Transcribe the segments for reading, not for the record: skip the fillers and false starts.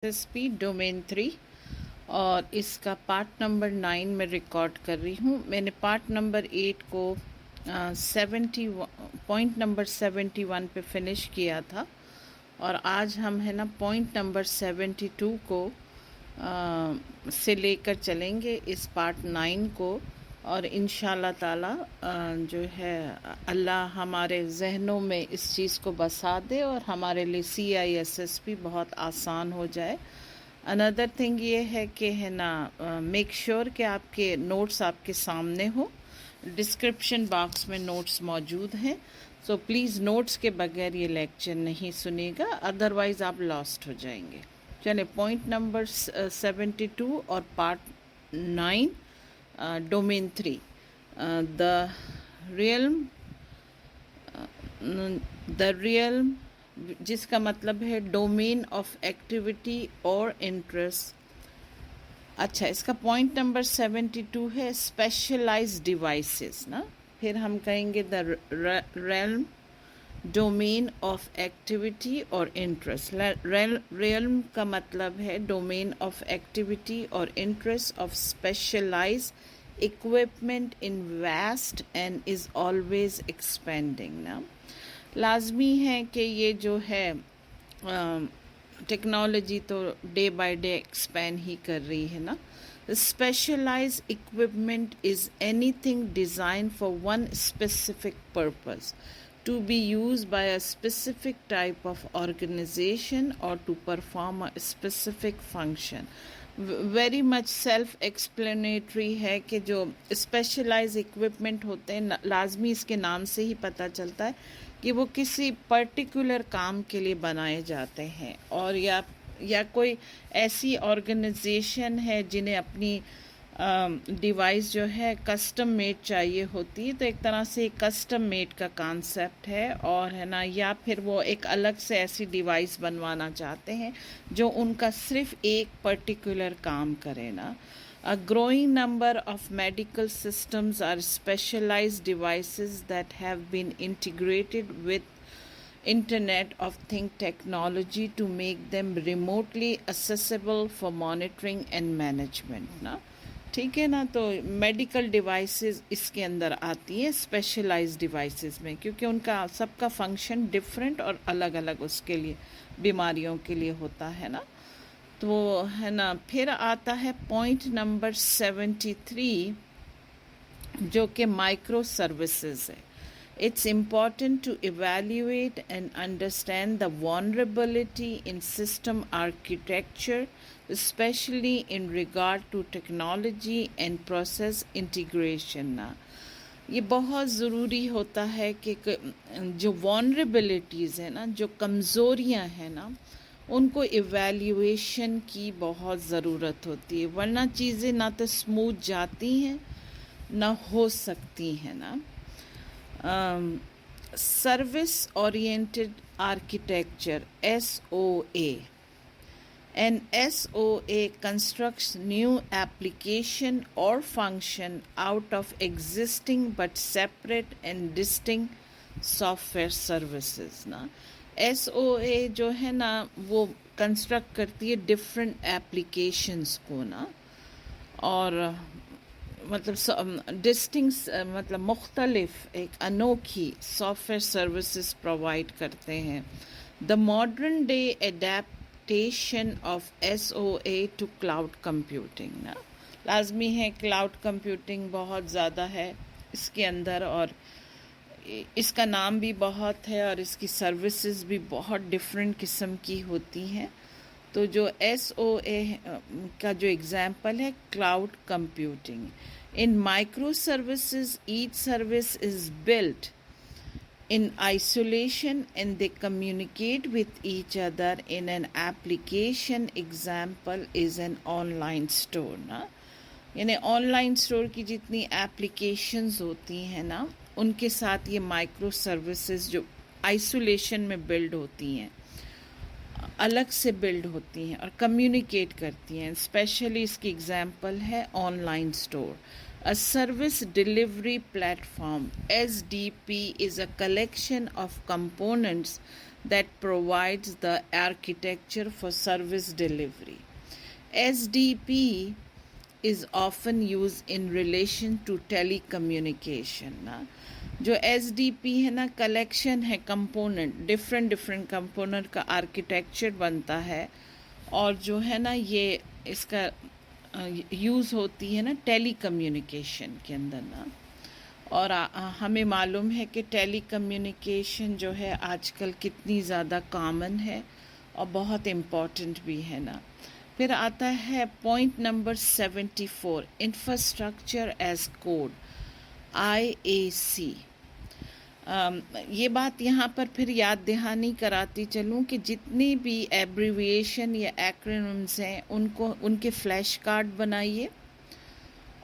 SSP domain 3 और इसका part number 9 में रिकॉर्ड कर रही हूँ। मैंने पार्ट नंबर 8 को 71 पे फिनिश किया था और आज हम है ना पॉइंट नंबर 72 को से लेकर चलेंगे इस पार्ट 9 को। और इंशाल्लाह ताला जो है अल्लाह हमारे जहनों में इस चीज़ को बसा दे और हमारे लिए CISSP बहुत आसान हो जाए। अनदर थिंग ये है कि है ना मेक श्योर कि आपके नोट्स आपके सामने हो। डिस्क्रिप्शन बॉक्स में नोट्स मौजूद हैं, सो प्लीज़ नोट्स के बगैर ये लेक्चर नहीं सुनिएगा, अदरवाइज़ आप लॉस्ट हो जाएंगे। चले पॉइंट नंबर 72 और पार्ट 9 डोमेन 3 द रियल्म जिसका मतलब है डोमेन ऑफ एक्टिविटी और इंटरेस्ट। अच्छा, इसका पॉइंट नंबर 72 है स्पेशलाइज्ड डिवाइसेस ना। फिर हम कहेंगे the realm domain of activity और इंटरेस्ट। रेल्म का मतलब है डोमेन ऑफ एक्टिविटी और interest of specialize equipment in vast and is always expanding ना। लाजमी है कि ये जो है टेक्नोलॉजी तो डे बाय डे एक्सपैंड ही कर रही है ना। Specialize equipment is anything design for one specific purpose to be used by a specific type of organization or to perform a specific function. Very much self explanatory है कि जो specialise equipment होते हैं लाजमी इसके नाम से ही पता चलता है कि वो किसी पर्टिकुलर काम के लिए बनाए जाते हैं, और या कोई ऐसी ऑर्गेनाइजेशन है जिन्हें अपनी डिवाइस जो है कस्टम मेड चाहिए होती है, तो एक तरह से कस्टम मेड का कॉन्सेप्ट है और है ना, या फिर वो एक अलग से ऐसी डिवाइस बनवाना चाहते हैं जो उनका सिर्फ एक पर्टिकुलर काम करे ना। A growing number of medical systems are specialized devices that have been integrated with Internet of Things technology to make them remotely accessible for monitoring and management ना। ठीक है ना, तो मेडिकल डिवाइसेस इसके अंदर आती है स्पेशलाइज्ड डिवाइसेस में, क्योंकि उनका सबका फंक्शन डिफरेंट और अलग अलग उसके लिए बीमारियों के लिए होता है ना। तो है ना, फिर आता है पॉइंट नंबर 73 जो कि माइक्रो सर्विसेज है। It's important to evaluate and understand the vulnerability in system architecture, especially in regard to technology and process integration ना। ये बहुत ज़रूरी होता है कि जो vulnerabilities है ना, जो कमज़ोरियाँ हैं ना, उनको इवैल्यूएशन की बहुत ज़रूरत होती है, वरना चीज़ें ना तो स्मूथ जाती हैं ना हो सकती हैं ना। Service Oriented Architecture SOA. An SOA constructs new application or function out of existing but separate and distinct software services ना। SOA जो है ना वो कंस्ट्रक्ट करती है डिफरेंट एप्लीकेशंस को ना, और मतलब डिस्टिंक्ट मतलब मुख्तलिफ एक अनोखी सॉफ्टवेयर सर्विसेज प्रोवाइड करते हैं। The modern day adaptation of SOA to cloud computing ना। लाजमी है, क्लाउड कंप्यूटिंग बहुत ज़्यादा है इसके अंदर और इसका नाम भी बहुत है और इसकी सर्विसेज भी बहुत डिफरेंट किस्म की होती हैं। तो जो SOA का जो एग्जाम्पल है cloud computing. In micro services each service is built in isolation and they communicate with each other in an application. Example is an online store ना। यानी ऑनलाइन स्टोर की जितनी एप्लीकेशंस होती हैं ना, उनके साथ ये माइक्रो सर्विसेज जो आइसोलेशन में बिल्ड होती हैं, अलग से बिल्ड होती हैं और कम्युनिकेट करती हैं। स्पेशली इसकी एग्जांपल है online store. A service delivery platform SDP is a collection of components that provides the architecture for service delivery. SDP is often used in relation to telecommunication ना. जो SDP है ना, collection है component, different component का architecture बनता है, और जो है ना ये इसका यूज़ होती है ना टेली कम्युनिकेशन के अंदर ना। और हमें मालूम है कि टेली कम्युनिकेशन जो है आजकल कितनी ज़्यादा कॉमन है और बहुत इम्पॉर्टेंट भी है ना। फिर आता है point number 74, infrastructure as code, IAC। ये बात यहाँ पर फिर याद दहानी कराती चलूँ कि जितनी भी एब्रीविएशन या एक्रोनिम्स हैं उनके फ्लैश कार्ड बनाइए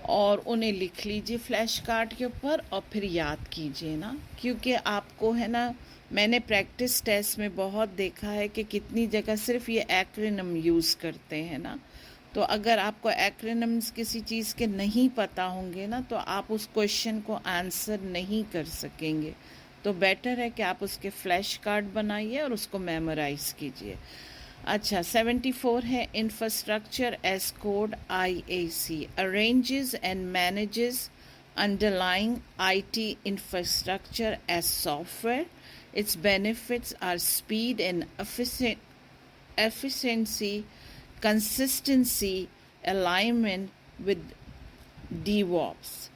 और उन्हें लिख लीजिए फ्लैश कार्ड के ऊपर, और फिर याद कीजिए ना, क्योंकि आपको है ना, मैंने प्रैक्टिस टेस्ट में बहुत देखा है कि कितनी जगह सिर्फ ये एक्रोनिम यूज़ करते हैं ना। तो अगर आपको एक्रोनिम्स किसी चीज़ के नहीं पता होंगे ना, तो आप उस क्वेश्चन को आंसर नहीं कर सकेंगे। तो बेटर है कि आप उसके फ्लैश कार्ड बनाइए और उसको मेमोराइज कीजिए। अच्छा, 74 है infrastructure as code, IAC arranges and manages underlying IT infrastructure as software. Its benefits are speed and efficiency, consistency, alignment with DevOps.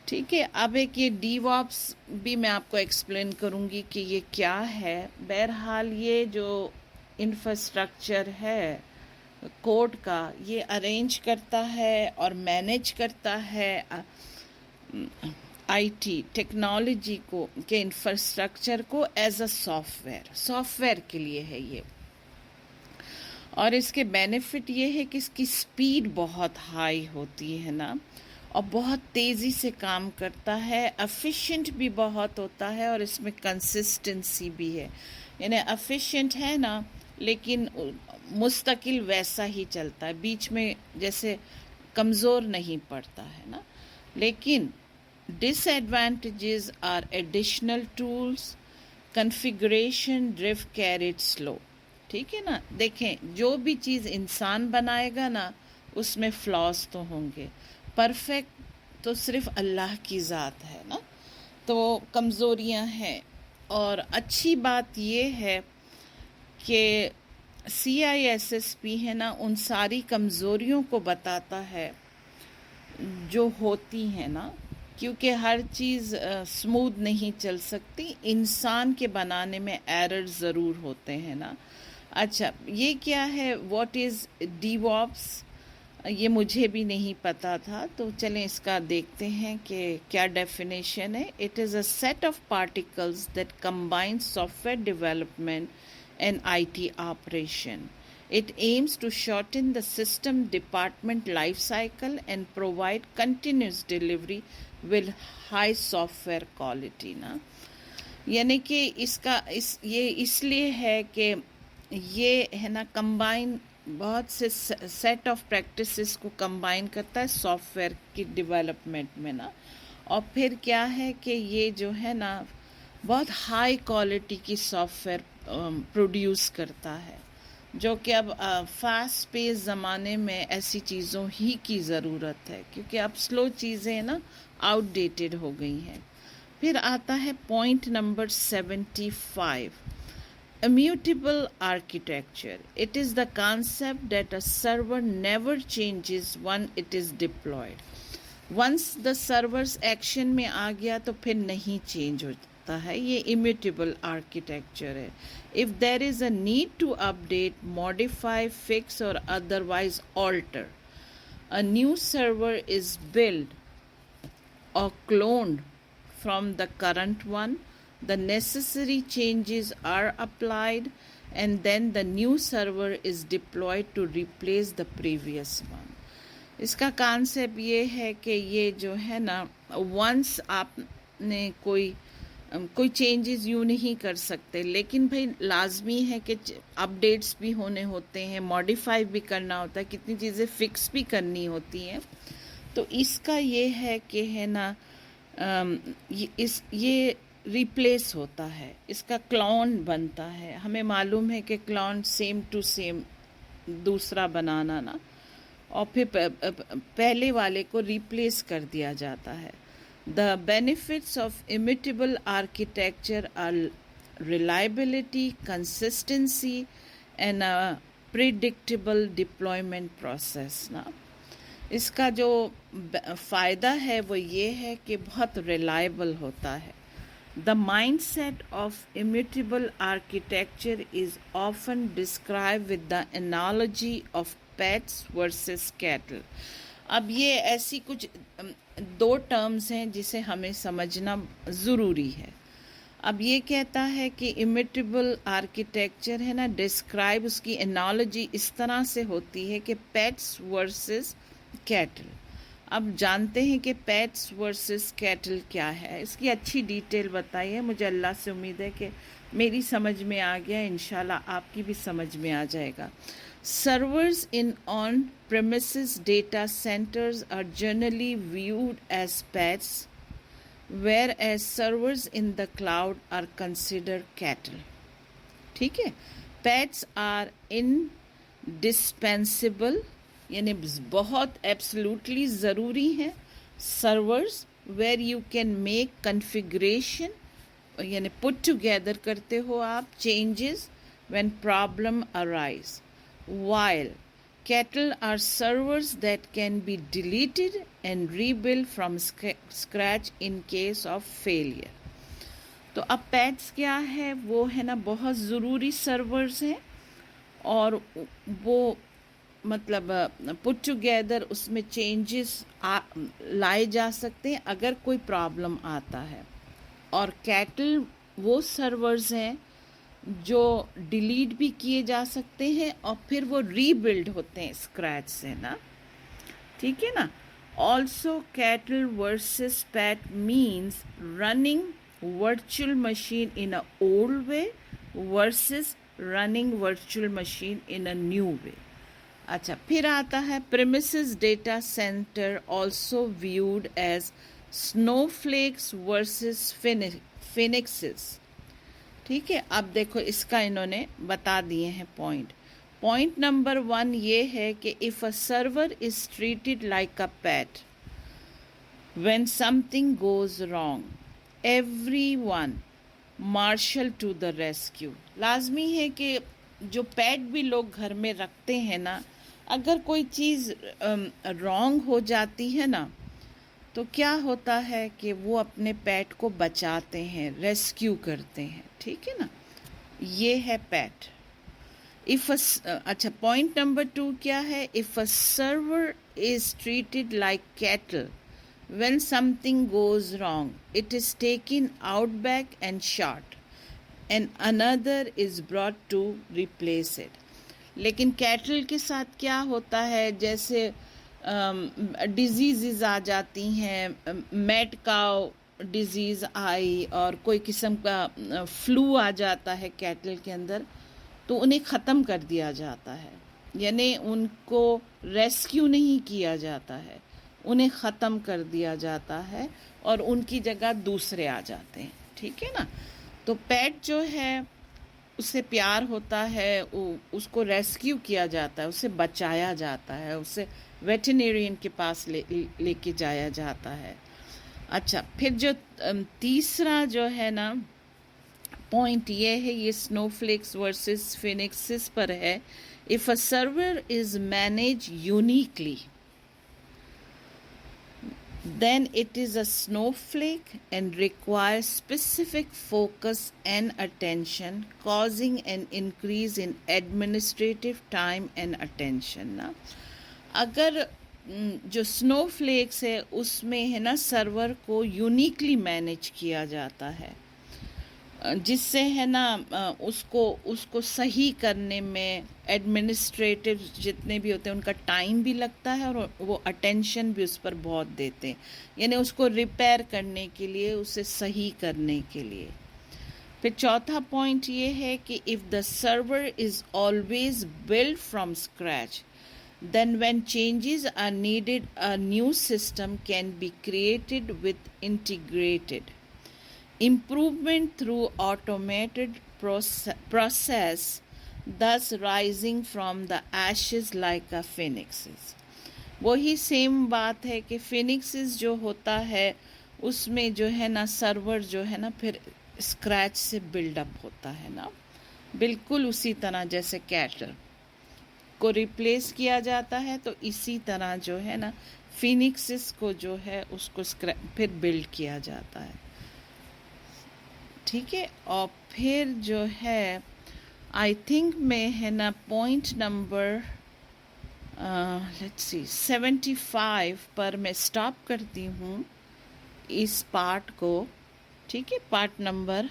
ठीक है, अब एक ये DevOps भी मैं आपको एक्सप्लेन करूँगी कि ये क्या है। बहरहाल ये जो इंफ्रास्ट्रक्चर है कोड का, ये अरेंज करता है और मैनेज करता है IT टेक्नोलॉजी को के इंफ्रास्ट्रक्चर को एज अ सॉफ्टवेयर के लिए है ये। और इसके बेनिफिट ये है कि इसकी स्पीड बहुत हाई होती है ना, और बहुत तेज़ी से काम करता है, एफिशिएंट भी बहुत होता है, और इसमें कंसिस्टेंसी भी है। यानी एफिशिएंट है ना, लेकिन मुस्तकिल वैसा ही चलता है, बीच में जैसे कमज़ोर नहीं पड़ता है ना। लेकिन disadvantages are additional tools, configuration drift carried slow। ठीक है ना, देखें जो भी चीज़ इंसान बनाएगा ना उसमें फ्लॉज तो होंगे, परफेक्ट तो सिर्फ अल्लाह की ज़ात है ना, तो कमज़ोरियां हैं। और अच्छी बात ये है कि CISSP है ना, उन सारी कमज़ोरियों को बताता है जो होती हैं ना, क्योंकि हर चीज़ स्मूथ नहीं चल सकती, इंसान के बनाने में एरर ज़रूर होते हैं ना। अच्छा, ये क्या है, व्हाट इज़ DevOps, ये मुझे भी नहीं पता था, तो चलें इसका देखते हैं कि क्या डेफिनेशन है। It is a set of particles that combine software development and IT operation. It aims to shorten the system department life cycle and provide continuous delivery with high software quality ना। यानी कि ये इसलिए है कि ये है ना कंबाइन, बहुत से सेट ऑफ प्रैक्टिसेस को कंबाइन करता है सॉफ्टवेयर की डेवलपमेंट में ना। और फिर क्या है कि ये जो है ना बहुत हाई क्वालिटी की सॉफ्टवेयर प्रोड्यूस करता है, जो कि अब फास्ट पेस ज़माने में ऐसी चीज़ों ही की ज़रूरत है, क्योंकि अब स्लो चीज़ें ना आउटडेटेड हो गई हैं। फिर आता है point number 75, immutable architecture. It is the concept that a server never changes when it is deployed. Once the server's action में आ गया तो फिर नहीं चेंज होता है, ये immutable architecture है। If there is a need to update, modify, fix or otherwise alter, a new server is built or cloned from the current one, the necessary changes are applied, and then the new server is deployed to replace the previous one. इसका concept ये है कि ये जो है ना, once आपने कोई चेंजेस यूँ नहीं कर सकते, लेकिन भाई लाजमी है कि अपडेट्स भी होने होते हैं, मॉडिफाई भी करना होता है, कितनी चीज़ें फिक्स भी करनी होती हैं। तो इसका ये है कि है ना, ये ریپلیس ہوتا ہے، اس کا کلون بنتا ہے. ہمیں معلوم ہے کہ کلون سیم ٹو سیم دوسرا بنانا نا، اور پھر پہلے والے کو ریپلیس کر دیا جاتا ہے. The benefits of immutable architecture are reliability, consistency and predictable deployment process نا. اس کا جو فائدہ ہے وہ یہ ہے کہ بہت ریلائبل ہوتا ہے. The mindset of immutable architecture is often described with the analogy of pets versus cattle. اب یہ ایسی کچھ دو ٹرمز ہیں جسے ہمیں سمجھنا ضروری ہے. اب یہ کہتا ہے کہ امیٹیبل آرکیٹیکچر ہے نا، ڈسکرائب اس کی انالوجی اس طرح سے ہوتی ہے کہ پیٹس ورسز کیٹل. اب جانتے ہیں کہ پیٹس ورسز کیٹل کیا ہے، اس کی اچھی ڈیٹیل بتائی ہے. مجھے اللہ سے امید ہے کہ میری سمجھ میں آ گیا، انشاءاللہ آپ کی بھی سمجھ میں آ جائے گا. Servers in on premises data centres are generally viewed as pets whereas servers in the cloud are considered cattle. ٹھیک ہے، پیٹس آر انڈسپینسیبل یعنی بہت ایبسلوٹلی ضروری ہیں. Servers where you can make configuration یعنی پٹ ٹوگیدر کرتے ہو آپ changes when problem arise. While cattle are servers that can be deleted and rebuild from scratch in case of failure. تو اب پیٹس کیا ہے، وہ ہے نا بہت ضروری سرورز ہیں، اور وہ مطلب پٹ ٹوگیدر اس میں چینجز لائے جا سکتے ہیں اگر کوئی پرابلم آتا ہے. اور کیٹل وہ سرورز ہیں جو ڈیلیٹ بھی کیے جا سکتے ہیں اور پھر وہ ری بلڈ ہوتے ہیں اسکریچ سے نا. ٹھیک ہے نا. Also cattle versus pet means running virtual machine in a old way versus running virtual machine in a new way. اچھا، پھر آتا ہے premises data centre also viewed as snowflakes versus phoenixes. ٹھیک ہے، اب دیکھو اس کا انہوں نے بتا دیے ہیں پوائنٹ نمبر 1 یہ ہے کہ if a server is treated like a pet when something goes wrong everyone marshal to the rescue. لازمی ہے کہ جو پیٹ بھی لوگ گھر میں رکھتے ہیں نا، اگر کوئی چیز رانگ ہو جاتی ہے نا تو کیا ہوتا ہے کہ وہ اپنے پیٹ کو بچاتے ہیں، ریسکیو کرتے ہیں. ٹھیک ہے نا، یہ ہے پیٹ. اچھا، پوائنٹ نمبر 2 کیا ہے، if a server is treated like cattle when something goes wrong it is taken out back and shot and another is brought to replace it. لیکن کیٹل کے ساتھ کیا ہوتا ہے، جیسے ڈیزیزز آ جاتی ہیں، میڈ کاؤ ڈیزیز آئی اور کوئی قسم کا فلو آ جاتا ہے کیٹل کے اندر، تو انہیں ختم کر دیا جاتا ہے. یعنی ان کو ریسکیو نہیں کیا جاتا ہے، انہیں ختم کر دیا جاتا ہے اور ان کی جگہ دوسرے آ جاتے ہیں. ٹھیک ہے نا. تو پیٹ جو ہے اس سے پیار ہوتا ہے، اس کو ریسکیو کیا جاتا ہے، اسے بچایا جاتا ہے، اسے ویٹرینرین کے پاس لے کے جایا جاتا ہے. اچھا، پھر جو تیسرا جو ہے نا پوائنٹ یہ ہے، یہ سنو فلیکس ورسز فینکسز پر ہے. If a server is manage uniquely then it is a snowflake and requires specific focus and attention, causing an increase in administrative time and attention. نا اگر جو سنو فلیکس ہے اس میں ہے نا سرور کو یونیکلی مینیج کیا جاتا ہے، جس سے ہے نا اس کو صحیح کرنے میں ایڈمنسٹریٹو جتنے بھی ہوتے ہیں ان کا ٹائم بھی لگتا ہے اور وہ اٹینشن بھی اس پر بہت دیتے ہیں، یعنی اس کو ریپیئر کرنے کے لیے، اسے صحیح کرنے کے لیے. پھر چوتھا پوائنٹ یہ ہے کہ if the server is always build from scratch then when changes are needed a new system can be created with integrated improvement through automated process, thus rising from the ashes like a phoenix. वही same बात है कि फिनिक्सिस जो होता है उसमें जो है ना सर्वर जो है ना फिर स्क्रैच से बिल्डअप होता है ना, बिल्कुल उसी तरह जैसे कैटर को रिप्लेस किया जाता है, तो इसी तरह जो है ना फिनिक्सिस को जो है उसको फिर बिल्ड किया जाता है, ठीक है। और फिर जो है आई थिंक में है ना पॉइंट नंबर लेट्स सी 75 पर मैं स्टॉप करती हूँ इस पार्ट को, ठीक है, पार्ट नंबर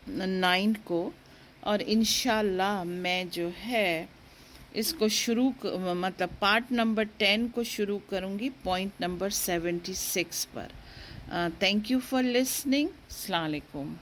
9 को, और इंशाल्लाह मैं जो है इसको मतलब पार्ट नंबर 10 को शुरू करूँगी पॉइंट नंबर 76 पर। Thank you for listening. अस्सलाम वालेकुम।